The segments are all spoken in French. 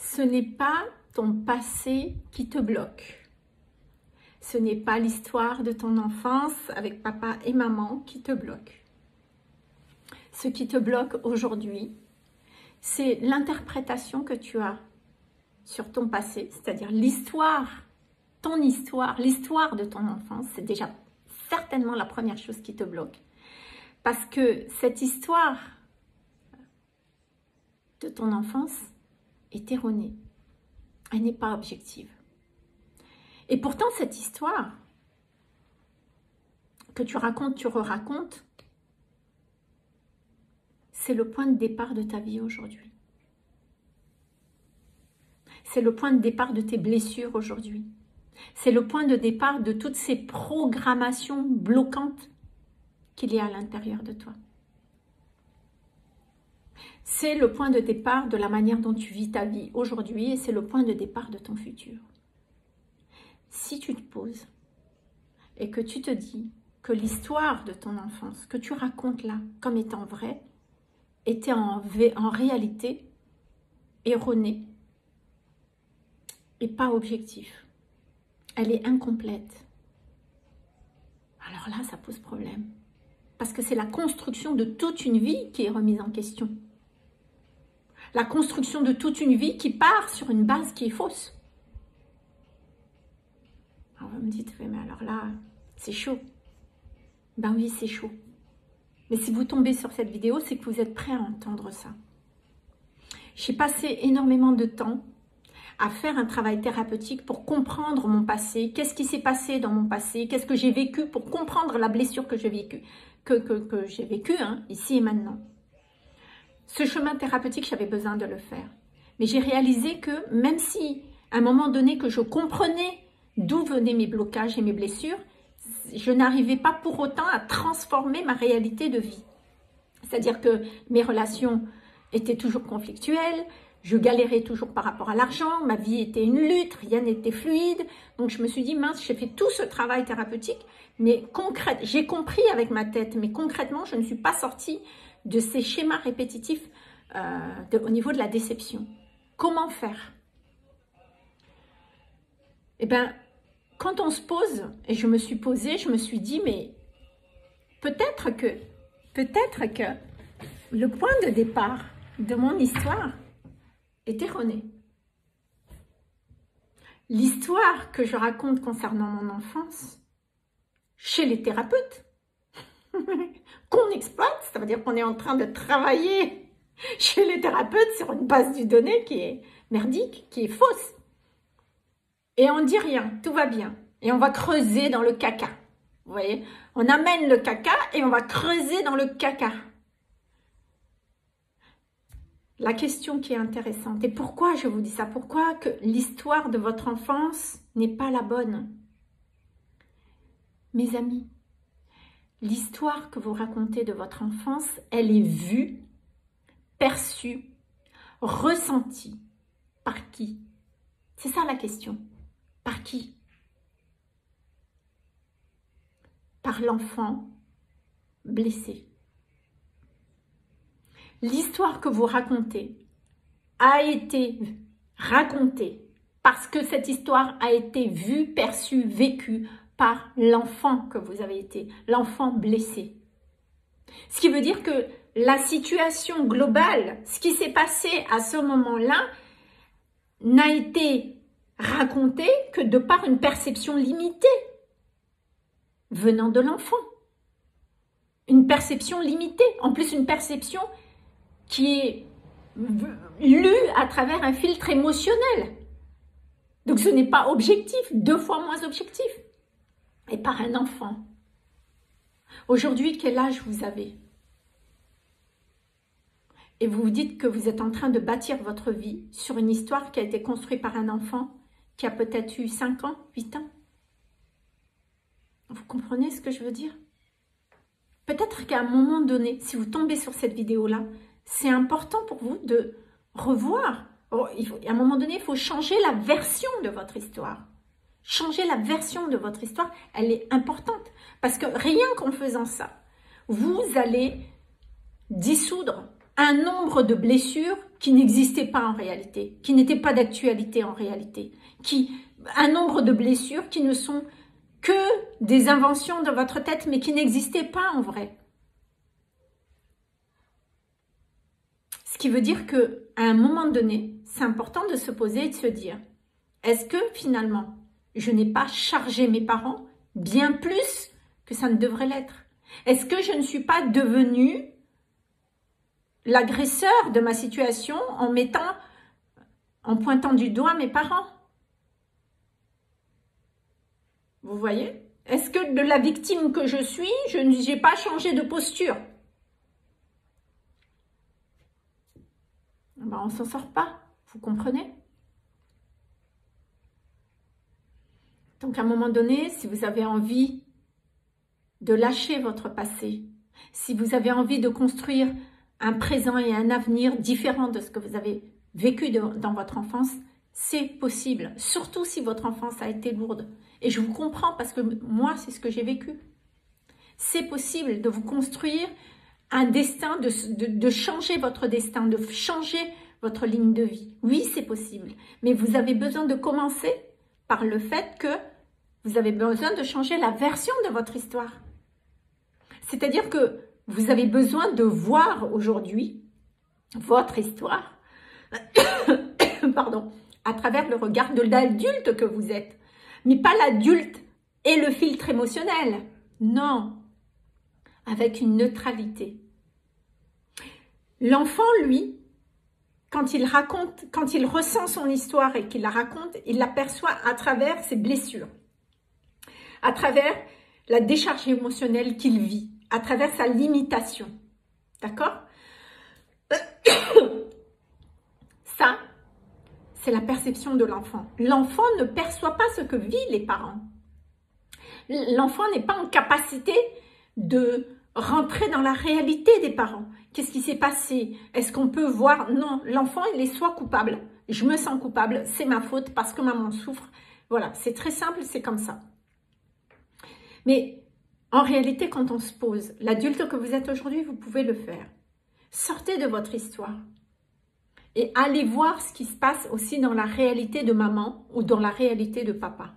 Ce n'est pas ton passé qui te bloque. Ce n'est pas l'histoire de ton enfance avec papa et maman qui te bloque. Ce qui te bloque aujourd'hui, c'est l'interprétation que tu as sur ton passé, c'est-à-dire l'histoire, ton histoire, l'histoire de ton enfance. C'est déjà certainement la première chose qui te bloque. Parce que cette histoire de ton enfance est erronée. Elle n'est pas objective. Et pourtant, cette histoire que tu racontes, tu re-racontes, c'est le point de départ de ta vie aujourd'hui. C'est le point de départ de tes blessures aujourd'hui. C'est le point de départ de toutes ces programmations bloquantes qu'il y a à l'intérieur de toi. C'est le point de départ de la manière dont tu vis ta vie aujourd'hui et c'est le point de départ de ton futur. Si tu te poses et que tu te dis que l'histoire de ton enfance, que tu racontes là comme étant vraie, était en réalité erronée et pas objectif, elle est incomplète, alors là ça pose problème. Parce que c'est la construction de toute une vie qui est remise en question. La construction de toute une vie qui part sur une base qui est fausse. Alors vous me dites, mais alors là, c'est chaud. Ben oui, c'est chaud. Mais si vous tombez sur cette vidéo, c'est que vous êtes prêt à entendre ça. J'ai passé énormément de temps à faire un travail thérapeutique pour comprendre mon passé. Qu'est-ce qui s'est passé dans mon passé? Qu'est-ce que j'ai vécu pour comprendre la blessure que j'ai vécue, ici et maintenant. Ce chemin thérapeutique, j'avais besoin de le faire. Mais j'ai réalisé que même si, à un moment donné, que je comprenais d'où venaient mes blocages et mes blessures, je n'arrivais pas pour autant à transformer ma réalité de vie. C'est-à-dire que mes relations étaient toujours conflictuelles, je galérais toujours par rapport à l'argent, ma vie était une lutte, rien n'était fluide. Donc je me suis dit, mince, j'ai fait tout ce travail thérapeutique, mais j'ai compris avec ma tête, mais concrètement, je ne suis pas sortie de ces schémas répétitifs au niveau de la déception. Comment faire? Eh bien, quand on se pose, et je me suis posée, je me suis dit, mais peut-être que le point de départ de mon histoire est erroné. L'histoire que je raconte concernant mon enfance, chez les thérapeutes, qu'on exploite, ça veut dire qu'on est en train de travailler chez les thérapeutes sur une base de données qui est merdique, qui est fausse. Et on dit rien, tout va bien. Et on va creuser dans le caca. Vous voyez, on amène le caca et on va creuser dans le caca. La question qui est intéressante, et pourquoi je vous dis ça? Pourquoi que l'histoire de votre enfance n'est pas la bonne? Mes amis, l'histoire que vous racontez de votre enfance, elle est vue, perçue, ressentie. Par qui? C'est ça la question. Par qui? Par l'enfant blessé. L'histoire que vous racontez a été racontée parce que cette histoire a été vue, perçue, vécue par l'enfant que vous avez été, l'enfant blessé. Ce qui veut dire que la situation globale, ce qui s'est passé à ce moment-là, n'a été raconté que de par une perception limitée venant de l'enfant. Une perception limitée, en plus une perception qui est lue à travers un filtre émotionnel. Donc ce n'est pas objectif, 2 fois moins objectif. Et par un enfant. Aujourd'hui, quel âge vous avez? Et vous vous dites que vous êtes en train de bâtir votre vie sur une histoire qui a été construite par un enfant qui a peut-être eu 5 ans, 8 ans. Vous comprenez ce que je veux dire? Peut-être qu'à un moment donné, si vous tombez sur cette vidéo-là, c'est important pour vous de revoir. À un moment donné, il faut changer la version de votre histoire. Changer la version de votre histoire, elle est importante. Parce que rien qu'en faisant ça, vous allez dissoudre un nombre de blessures qui n'existaient pas en réalité, qui n'étaient pas d'actualité en réalité, un nombre de blessures qui ne sont que des inventions de votre tête, mais qui n'existaient pas en vrai. Ce qui veut dire qu'à un moment donné, c'est important de se poser et de se dire, est-ce que finalement, je n'ai pas chargé mes parents bien plus que ça ne devrait l'être? Est-ce que je ne suis pas devenue l'agresseur de ma situation en pointant du doigt mes parents? Vous voyez? Est-ce que de la victime que je suis, je n'ai pas changé de posture? Ben, on ne s'en sort pas, vous comprenez? Donc à un moment donné, si vous avez envie de lâcher votre passé, si vous avez envie de construire un présent et un avenir différent de ce que vous avez vécu dans votre enfance, c'est possible, surtout si votre enfance a été lourde. Et je vous comprends parce que moi, c'est ce que j'ai vécu. C'est possible de vous construire un destin, de changer votre destin, de changer votre ligne de vie. Oui, c'est possible. Mais vous avez besoin de commencer par le fait que vous avez besoin de changer la version de votre histoire. C'est-à-dire que vous avez besoin de voir aujourd'hui votre histoire pardon, à travers le regard de l'adulte que vous êtes. Mais pas l'adulte et le filtre émotionnel. Non, avec une neutralité. L'enfant, lui, quand il ressent son histoire et qu'il la raconte, il l'aperçoit à travers ses blessures, à travers la décharge émotionnelle qu'il vit, à travers sa limitation. D'accord? Ça, c'est la perception de l'enfant. L'enfant ne perçoit pas ce que vivent les parents. L'enfant n'est pas en capacité de rentrer dans la réalité des parents. Qu'est-ce qui s'est passé? Est-ce qu'on peut voir? Non, l'enfant, il est soit coupable. Je me sens coupable, c'est ma faute parce que maman souffre. Voilà, c'est très simple, c'est comme ça. Mais en réalité, quand on se pose, l'adulte que vous êtes aujourd'hui, vous pouvez le faire. Sortez de votre histoire et allez voir ce qui se passe aussi dans la réalité de maman ou dans la réalité de papa.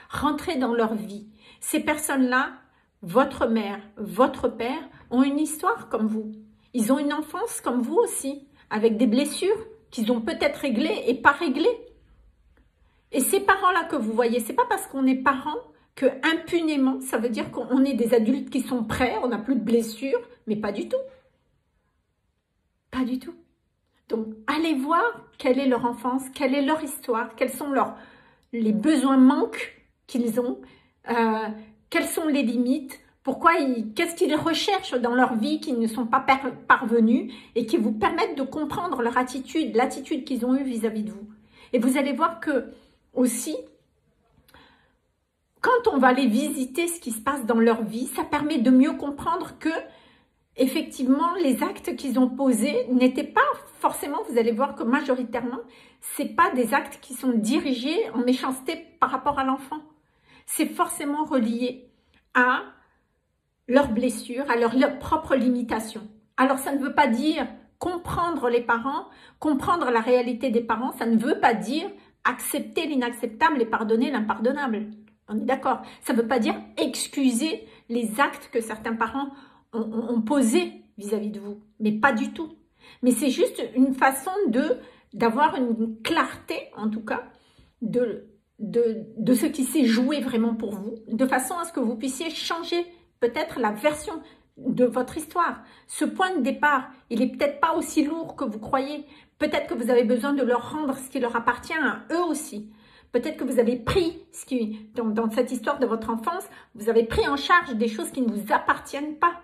Rentrez dans leur vie. Ces personnes-là, votre mère, votre père, ont une histoire comme vous. Ils ont une enfance comme vous aussi, avec des blessures qu'ils ont peut-être réglées et pas réglées. Et ces parents-là que vous voyez, c'est pas parce qu'on est parents que impunément, ça veut dire qu'on est des adultes qui sont prêts, on n'a plus de blessures, mais pas du tout. Pas du tout. Donc, allez voir quelle est leur enfance, quelle est leur histoire, quels sont les besoins manques qu'ils ont, quelles sont les limites, qu'est-ce qu'ils recherchent dans leur vie qui ne sont pas parvenus et qui vous permettent de comprendre leur attitude, l'attitude qu'ils ont eue vis-à-vis de vous. Et vous allez voir que aussi, quand on va aller visiter ce qui se passe dans leur vie, ça permet de mieux comprendre que effectivement, les actes qu'ils ont posés n'étaient pas forcément, vous allez voir que majoritairement, ce n'est pas des actes qui sont dirigés en méchanceté par rapport à l'enfant. C'est forcément relié à leurs blessures, à leurs propres limitations. Alors, ça ne veut pas dire comprendre les parents, comprendre la réalité des parents, ça ne veut pas dire accepter l'inacceptable et pardonner l'impardonnable. On est d'accord? Ça ne veut pas dire excuser les actes que certains parents ont posé vis-à-vis de vous, mais pas du tout. Mais c'est juste une façon d'avoir une clarté, en tout cas, de ce qui s'est joué vraiment pour vous, de façon à ce que vous puissiez changer peut-être la version de votre histoire. Ce point de départ, il n'est peut-être pas aussi lourd que vous croyez. Peut-être que vous avez besoin de leur rendre ce qui leur appartient à eux aussi. Peut-être que vous avez pris, dans cette histoire de votre enfance, vous avez pris en charge des choses qui ne vous appartiennent pas.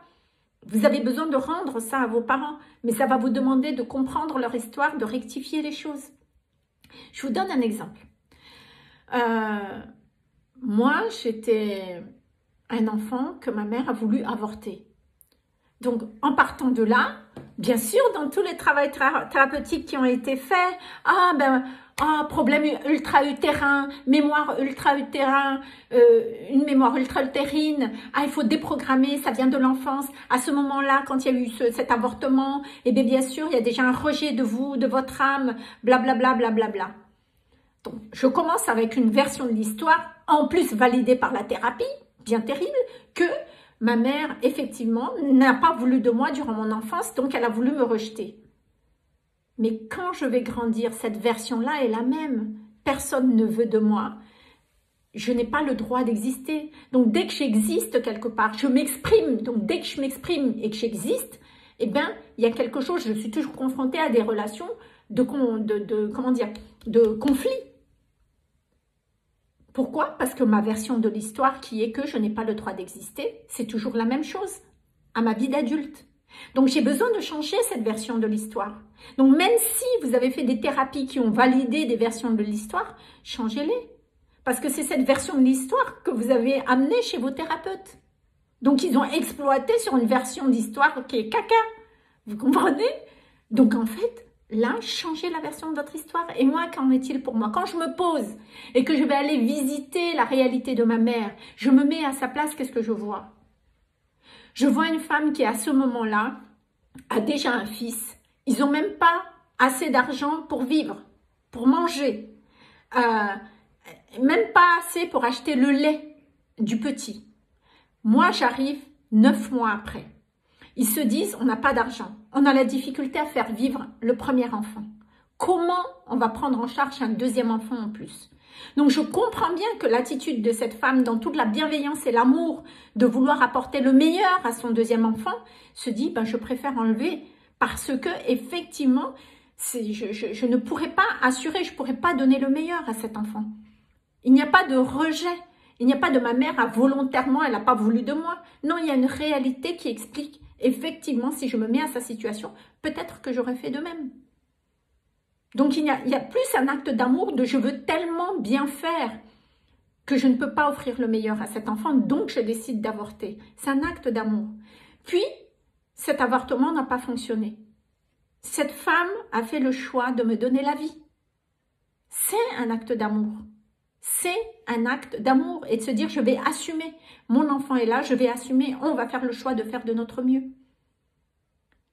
Vous avez besoin de rendre ça à vos parents, mais ça va vous demander de comprendre leur histoire, de rectifier les choses. Je vous donne un exemple. Moi, j'étais un enfant que ma mère a voulu avorter. Donc, en partant de là, bien sûr, dans tous les travaux thérapeutiques qui ont été faits, problème ultra-utérin, mémoire ultra-utérin, une mémoire ultra-utérine, il faut déprogrammer, ça vient de l'enfance. À ce moment-là, quand il y a eu cet avortement, et bien sûr, il y a déjà un rejet de vous, de votre âme, blablabla, blablabla. Donc, je commence avec une version de l'histoire, en plus validée par la thérapie, bien terrible, que ma mère, effectivement, n'a pas voulu de moi durant mon enfance, donc elle a voulu me rejeter. Mais quand je vais grandir, cette version-là est la même. Personne ne veut de moi. Je n'ai pas le droit d'exister. Donc, dès que j'existe quelque part, je m'exprime. Donc, dès que je m'exprime et que j'existe, eh bien, il y a quelque chose, je suis toujours confrontée à des relations de conflit. Pourquoi? Parce que ma version de l'histoire qui est que je n'ai pas le droit d'exister, c'est toujours la même chose à ma vie d'adulte. Donc, j'ai besoin de changer cette version de l'histoire. Donc, même si vous avez fait des thérapies qui ont validé des versions de l'histoire, changez-les. Parce que c'est cette version de l'histoire que vous avez amenée chez vos thérapeutes. Donc, ils ont exploité sur une version d'histoire qui est caca. Vous comprenez? Donc, en fait, là, changez la version de votre histoire. Et moi, qu'en est-il pour moi? Quand je me pose et que je vais aller visiter la réalité de ma mère, je me mets à sa place, qu'est-ce que je vois? Je vois une femme qui, à ce moment-là, a déjà un fils. Ils n'ont même pas assez d'argent pour vivre, pour manger. Même pas assez pour acheter le lait du petit. Moi, j'arrive 9 mois après. Ils se disent, on n'a pas d'argent. On a la difficulté à faire vivre le premier enfant. Comment on va prendre en charge un deuxième enfant en plus? Donc, je comprends bien que l'attitude de cette femme, dans toute la bienveillance et l'amour de vouloir apporter le meilleur à son deuxième enfant, se dit, je préfère enlever parce que, effectivement, je ne pourrais pas assurer, je ne pourrais pas donner le meilleur à cet enfant. Il n'y a pas de rejet. Il n'y a pas de ma mère a volontairement, elle n'a pas voulu de moi. Non, il y a une réalité qui explique, effectivement, si je me mets à sa situation, peut-être que j'aurais fait de même. Donc, il y a plus un acte d'amour de je veux tellement bien faire que je ne peux pas offrir le meilleur à cet enfant, donc je décide d'avorter. C'est un acte d'amour. Puis, cet avortement n'a pas fonctionné. Cette femme a fait le choix de me donner la vie. C'est un acte d'amour. C'est un acte d'amour et de se dire je vais assumer. Mon enfant est là, je vais assumer. On va faire le choix de faire de notre mieux.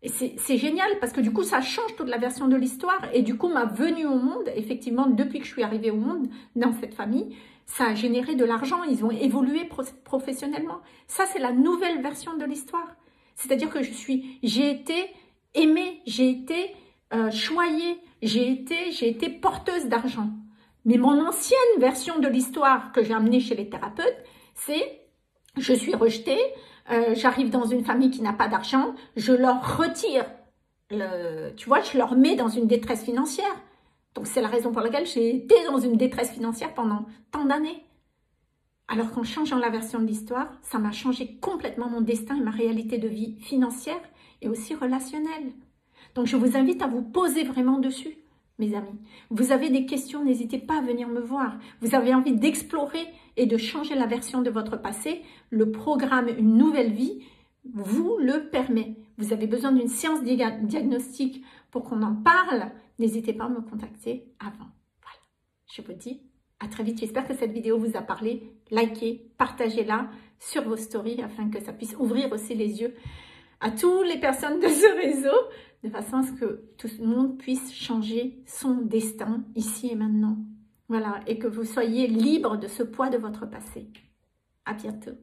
Et c'est génial parce que du coup, ça change toute la version de l'histoire. Et du coup, ma venue au monde, effectivement, depuis que je suis arrivée au monde, dans cette famille, ça a généré de l'argent. Ils ont évolué professionnellement. Ça, c'est la nouvelle version de l'histoire. C'est-à-dire que j'ai été aimée, j'ai été choyée, j'ai été porteuse d'argent. Mais mon ancienne version de l'histoire que j'ai amenée chez les thérapeutes, c'est je suis rejetée, j'arrive dans une famille qui n'a pas d'argent, je leur retire, tu vois, je leur mets dans une détresse financière. Donc, c'est la raison pour laquelle j'ai été dans une détresse financière pendant tant d'années. Alors qu'en changeant la version de l'histoire, ça m'a changé complètement mon destin et ma réalité de vie financière et aussi relationnelle. Donc, je vous invite à vous poser vraiment dessus, mes amis. Vous avez des questions, n'hésitez pas à venir me voir. Vous avez envie d'explorer et de changer la version de votre passé. Le programme Une Nouvelle Vie vous le permet. Vous avez besoin d'une séance diagnostique pour qu'on en parle. N'hésitez pas à me contacter avant. Voilà. Je vous dis à très vite. J'espère que cette vidéo vous a parlé. Likez, partagez-la sur vos stories afin que ça puisse ouvrir aussi les yeux à toutes les personnes de ce réseau, de façon à ce que tout le monde puisse changer son destin ici et maintenant. Voilà, et que vous soyez libre de ce poids de votre passé. À bientôt.